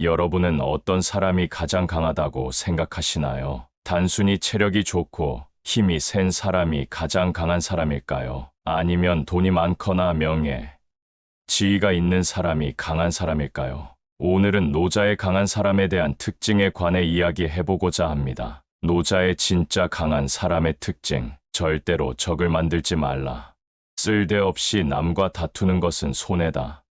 여러분은 어떤 사람이 가장 강하다고 생각하시나요? 단순히 체력이 좋고 힘이 센 사람이 가장 강한 사람일까요? 아니면 돈이 많거나 명예, 지위가 있는 사람이 강한 사람일까요? 오늘은 노자의 강한 사람에 대한 특징에 관해 이야기해보고자 합니다. 노자의 진짜 강한 사람의 특징, 절대로 적을 만들지 말라. 쓸데없이 남과 다투는 것은 손해다.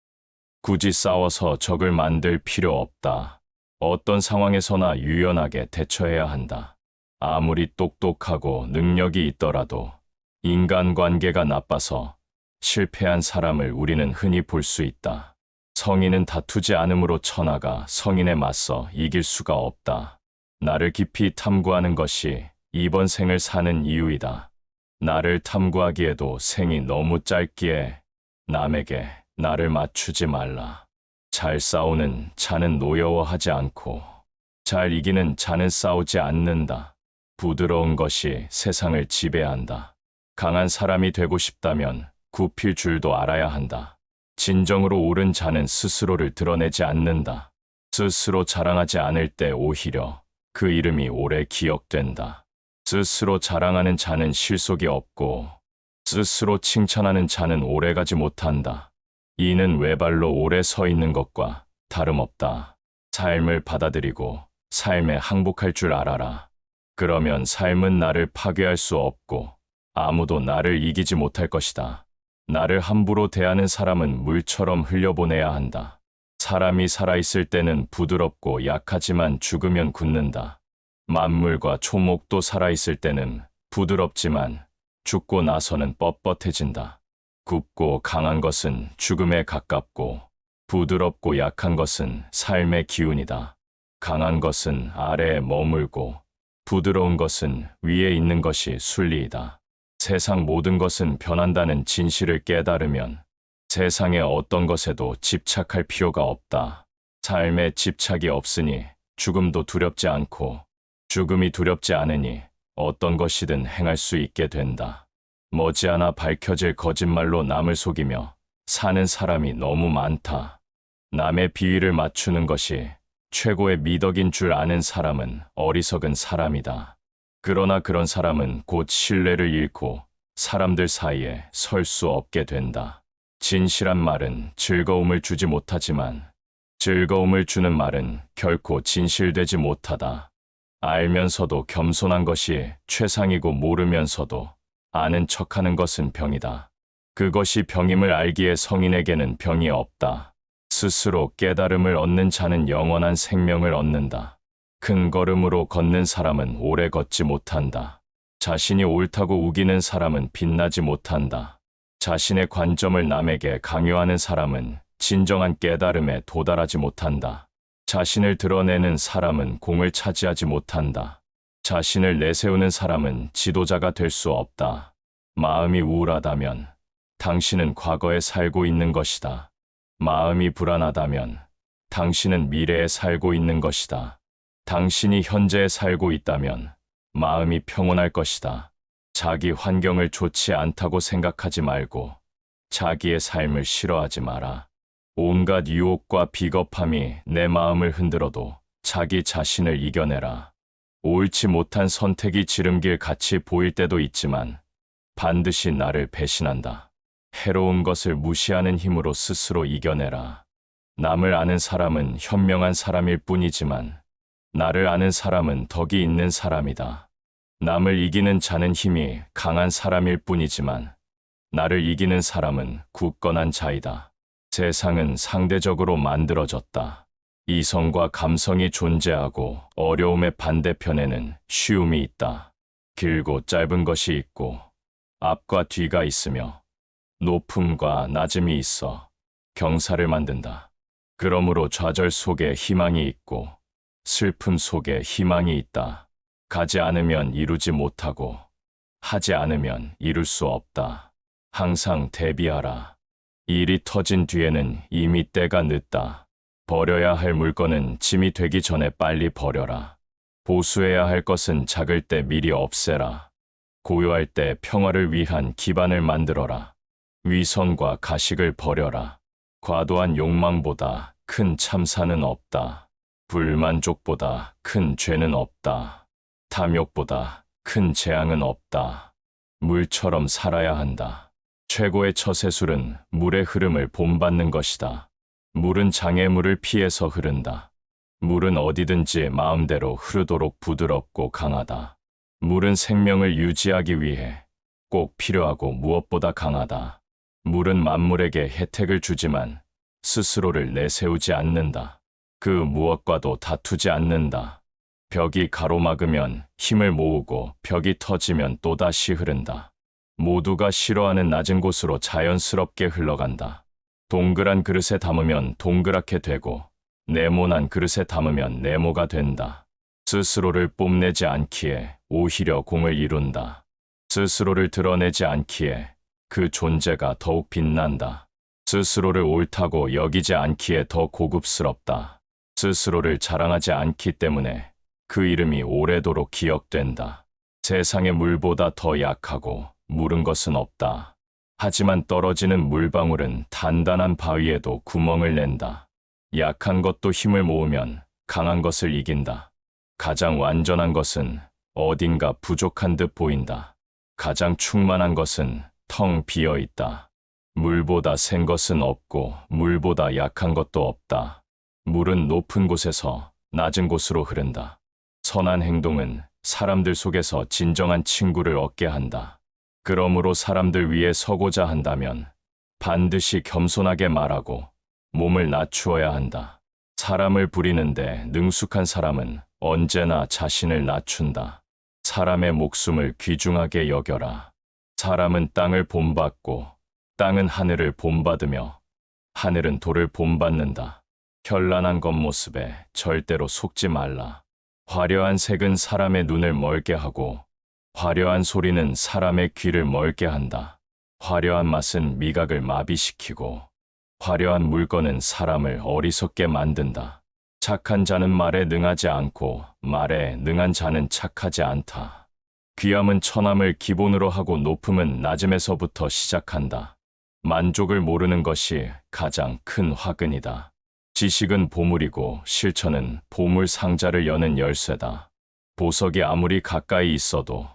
굳이 싸워서 적을 만들 필요 없다. 어떤 상황에서나 유연하게 대처해야 한다. 아무리 똑똑하고 능력이 있더라도 인간관계가 나빠서 실패한 사람을 우리는 흔히 볼 수 있다. 성인은 다투지 않으므로 천하가 성인에 맞서 이길 수가 없다. 나를 깊이 탐구하는 것이 이번 생을 사는 이유이다. 나를 탐구하기에도 생이 너무 짧기에 남에게 나를 맞추지 말라. 잘 싸우는 자는 노여워하지 않고 잘 이기는 자는 싸우지 않는다. 부드러운 것이 세상을 지배한다. 강한 사람이 되고 싶다면 굽힐 줄도 알아야 한다. 진정으로 옳은 자는 스스로를 드러내지 않는다. 스스로 자랑하지 않을 때 오히려 그 이름이 오래 기억된다. 스스로 자랑하는 자는 실속이 없고 스스로 칭찬하는 자는 오래가지 못한다. 이는 외발로 오래 서 있는 것과 다름없다. 삶을 받아들이고 삶에 항복할 줄 알아라. 그러면 삶은 나를 파괴할 수 없고 아무도 나를 이기지 못할 것이다. 나를 함부로 대하는 사람은 물처럼 흘려보내야 한다. 사람이 살아있을 때는 부드럽고 약하지만 죽으면 굳는다. 만물과 초목도 살아있을 때는 부드럽지만 죽고 나서는 뻣뻣해진다. 굽고 강한 것은 죽음에 가깝고 부드럽고 약한 것은 삶의 기운이다. 강한 것은 아래에 머물고 부드러운 것은 위에 있는 것이 순리이다. 세상 모든 것은 변한다는 진실을 깨달으면 세상의 어떤 것에도 집착할 필요가 없다. 삶에 집착이 없으니 죽음도 두렵지 않고 죽음이 두렵지 않으니 어떤 것이든 행할 수 있게 된다. 머지않아 밝혀질 거짓말로 남을 속이며 사는 사람이 너무 많다. 남의 비위를 맞추는 것이 최고의 미덕인 줄 아는 사람은 어리석은 사람이다. 그러나 그런 사람은 곧 신뢰를 잃고 사람들 사이에 설 수 없게 된다. 진실한 말은 즐거움을 주지 못하지만 즐거움을 주는 말은 결코 진실되지 못하다. 알면서도 겸손한 것이 최상이고 모르면서도 아는 척하는 것은 병이다. 그것이 병임을 알기에 성인에게는 병이 없다. 스스로 깨달음을 얻는 자는 영원한 생명을 얻는다. 큰 걸음으로 걷는 사람은 오래 걷지 못한다. 자신이 옳다고 우기는 사람은 빛나지 못한다. 자신의 관점을 남에게 강요하는 사람은 진정한 깨달음에 도달하지 못한다. 자신을 드러내는 사람은 공을 차지하지 못한다. 자신을 내세우는 사람은 지도자가 될 수 없다. 마음이 우울하다면 당신은 과거에 살고 있는 것이다. 마음이 불안하다면 당신은 미래에 살고 있는 것이다. 당신이 현재에 살고 있다면 마음이 평온할 것이다. 자기 환경을 좋지 않다고 생각하지 말고 자기의 삶을 싫어하지 마라. 온갖 유혹과 비겁함이 내 마음을 흔들어도 자기 자신을 이겨내라. 옳지 못한 선택이 지름길 같이 보일 때도 있지만 반드시 나를 배신한다. 해로운 것을 무시하는 힘으로 스스로 이겨내라. 남을 아는 사람은 현명한 사람일 뿐이지만 나를 아는 사람은 덕이 있는 사람이다. 남을 이기는 자는 힘이 강한 사람일 뿐이지만 나를 이기는 사람은 굳건한 자이다. 세상은 상대적으로 만들어졌다. 이성과 감성이 존재하고 어려움의 반대편에는 쉬움이 있다. 길고 짧은 것이 있고 앞과 뒤가 있으며 높음과 낮음이 있어 경사를 만든다. 그러므로 좌절 속에 희망이 있고 슬픔 속에 희망이 있다. 가지 않으면 이루지 못하고 하지 않으면 이룰 수 없다. 항상 대비하라. 일이 터진 뒤에는 이미 때가 늦다. 버려야 할 물건은 짐이 되기 전에 빨리 버려라. 보수해야 할 것은 작을 때 미리 없애라. 고요할 때 평화를 위한 기반을 만들어라. 위선과 가식을 버려라. 과도한 욕망보다 큰 참사는 없다. 불만족보다 큰 죄는 없다. 탐욕보다 큰 재앙은 없다. 물처럼 살아야 한다. 최고의 처세술은 물의 흐름을 본받는 것이다. 물은 장애물을 피해서 흐른다. 물은 어디든지 마음대로 흐르도록 부드럽고 강하다. 물은 생명을 유지하기 위해 꼭 필요하고 무엇보다 강하다. 물은 만물에게 혜택을 주지만 스스로를 내세우지 않는다. 그 무엇과도 다투지 않는다. 벽이 가로막으면 힘을 모으고 벽이 터지면 또다시 흐른다. 모두가 싫어하는 낮은 곳으로 자연스럽게 흘러간다. 동그란 그릇에 담으면 동그랗게 되고 네모난 그릇에 담으면 네모가 된다. 스스로를 뽐내지 않기에 오히려 공을 이룬다. 스스로를 드러내지 않기에 그 존재가 더욱 빛난다. 스스로를 옳다고 여기지 않기에 더 고급스럽다. 스스로를 자랑하지 않기 때문에 그 이름이 오래도록 기억된다. 세상의 물보다 더 약하고 무른 것은 없다. 하지만 떨어지는 물방울은 단단한 바위에도 구멍을 낸다. 약한 것도 힘을 모으면 강한 것을 이긴다. 가장 완전한 것은 어딘가 부족한 듯 보인다. 가장 충만한 것은 텅 비어 있다. 물보다 센 것은 없고 물보다 약한 것도 없다. 물은 높은 곳에서 낮은 곳으로 흐른다. 선한 행동은 사람들 속에서 진정한 친구를 얻게 한다. 그러므로 사람들 위에 서고자 한다면 반드시 겸손하게 말하고 몸을 낮추어야 한다. 사람을 부리는데 능숙한 사람은 언제나 자신을 낮춘다. 사람의 목숨을 귀중하게 여겨라. 사람은 땅을 본받고 땅은 하늘을 본받으며 하늘은 돌을 본받는다. 현란한 겉모습에 절대로 속지 말라. 화려한 색은 사람의 눈을 멀게 하고 화려한 소리는 사람의 귀를 멀게 한다. 화려한 맛은 미각을 마비시키고 화려한 물건은 사람을 어리석게 만든다. 착한 자는 말에 능하지 않고 말에 능한 자는 착하지 않다. 귀함은 천함을 기본으로 하고 높음은 낮음에서부터 시작한다. 만족을 모르는 것이 가장 큰 화근이다. 지식은 보물이고 실천은 보물 상자를 여는 열쇠다. 보석이 아무리 가까이 있어도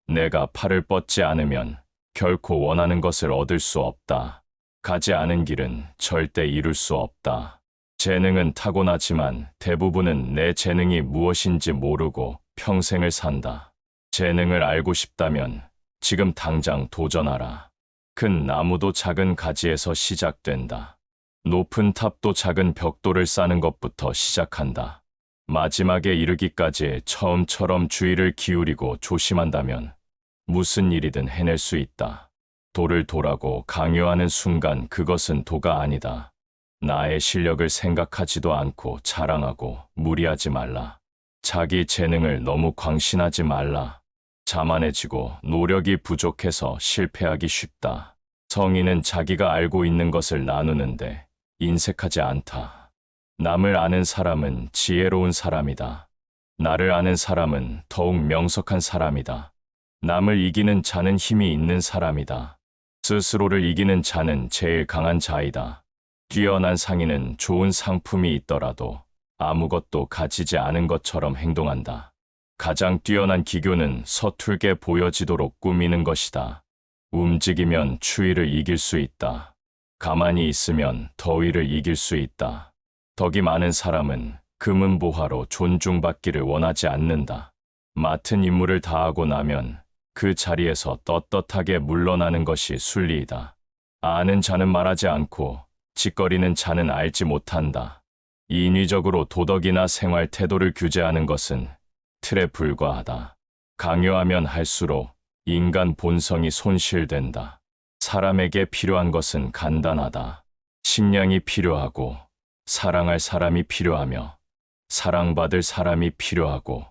내가 팔을 뻗지 않으면 결코 원하는 것을 얻을 수 없다. 가지 않은 길은 절대 이룰 수 없다. 재능은 타고나지만 대부분은 내 재능이 무엇인지 모르고 평생을 산다. 재능을 알고 싶다면 지금 당장 도전하라. 큰 나무도 작은 가지에서 시작된다. 높은 탑도 작은 벽돌을 쌓는 것부터 시작한다. 마지막에 이르기까지 처음처럼 주의를 기울이고 조심한다면 무슨 일이든 해낼 수 있다. 도를 도라고 강요하는 순간 그것은 도가 아니다. 나의 실력을 생각하지도 않고 자랑하고 무리하지 말라. 자기 재능을 너무 광신하지 말라. 자만해지고 노력이 부족해서 실패하기 쉽다. 성인은 자기가 알고 있는 것을 나누는데 인색하지 않다. 남을 아는 사람은 지혜로운 사람이다. 나를 아는 사람은 더욱 명석한 사람이다. 남을 이기는 자는 힘이 있는 사람이다. 스스로를 이기는 자는 제일 강한 자이다. 뛰어난 상인은 좋은 상품이 있더라도 아무것도 가지지 않은 것처럼 행동한다. 가장 뛰어난 기교는 서툴게 보여지도록 꾸미는 것이다. 움직이면 추위를 이길 수 있다. 가만히 있으면 더위를 이길 수 있다. 덕이 많은 사람은 금은보화로 존중받기를 원하지 않는다. 맡은 임무를 다하고 나면 그 자리에서 떳떳하게 물러나는 것이 순리이다. 아는 자는 말하지 않고 짓거리는 자는 알지 못한다. 인위적으로 도덕이나 생활 태도를 규제하는 것은 틀에 불과하다. 강요하면 할수록 인간 본성이 손실된다. 사람에게 필요한 것은 간단하다. 식량이 필요하고 사랑할 사람이 필요하며 사랑받을 사람이 필요하고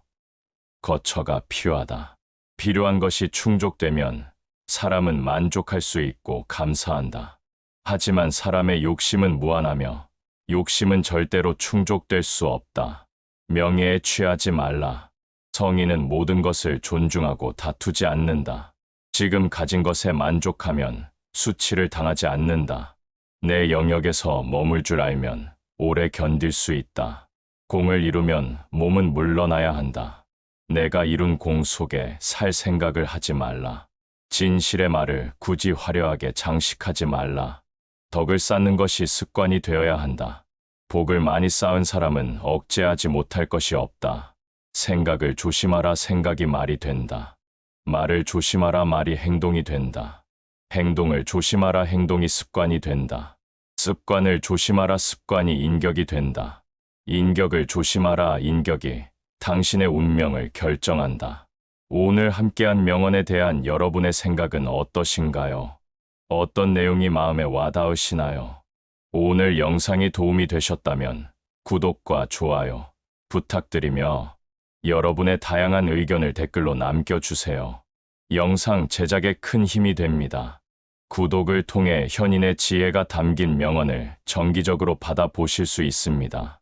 거처가 필요하다. 필요한 것이 충족되면 사람은 만족할 수 있고 감사한다. 하지만 사람의 욕심은 무한하며 욕심은 절대로 충족될 수 없다. 명예에 취하지 말라. 성인은 모든 것을 존중하고 다투지 않는다. 지금 가진 것에 만족하면 수치를 당하지 않는다. 내 영역에서 머물 줄 알면 오래 견딜 수 있다. 공을 이루면 몸은 물러나야 한다. 내가 이룬 공 속에 살 생각을 하지 말라. 진실의 말을 굳이 화려하게 장식하지 말라. 덕을 쌓는 것이 습관이 되어야 한다. 복을 많이 쌓은 사람은 억제하지 못할 것이 없다. 생각을 조심하라. 생각이 말이 된다. 말을 조심하라. 말이 행동이 된다. 행동을 조심하라. 행동이 습관이 된다. 습관을 조심하라. 습관이 인격이 된다. 인격을 조심하라. 인격이 당신의 운명을 결정한다. 오늘 함께한 명언에 대한 여러분의 생각은 어떠신가요? 어떤 내용이 마음에 와닿으시나요? 오늘 영상이 도움이 되셨다면 구독과 좋아요 부탁드리며 여러분의 다양한 의견을 댓글로 남겨주세요. 영상 제작에 큰 힘이 됩니다. 구독을 통해 현인의 지혜가 담긴 명언을 정기적으로 받아보실 수 있습니다.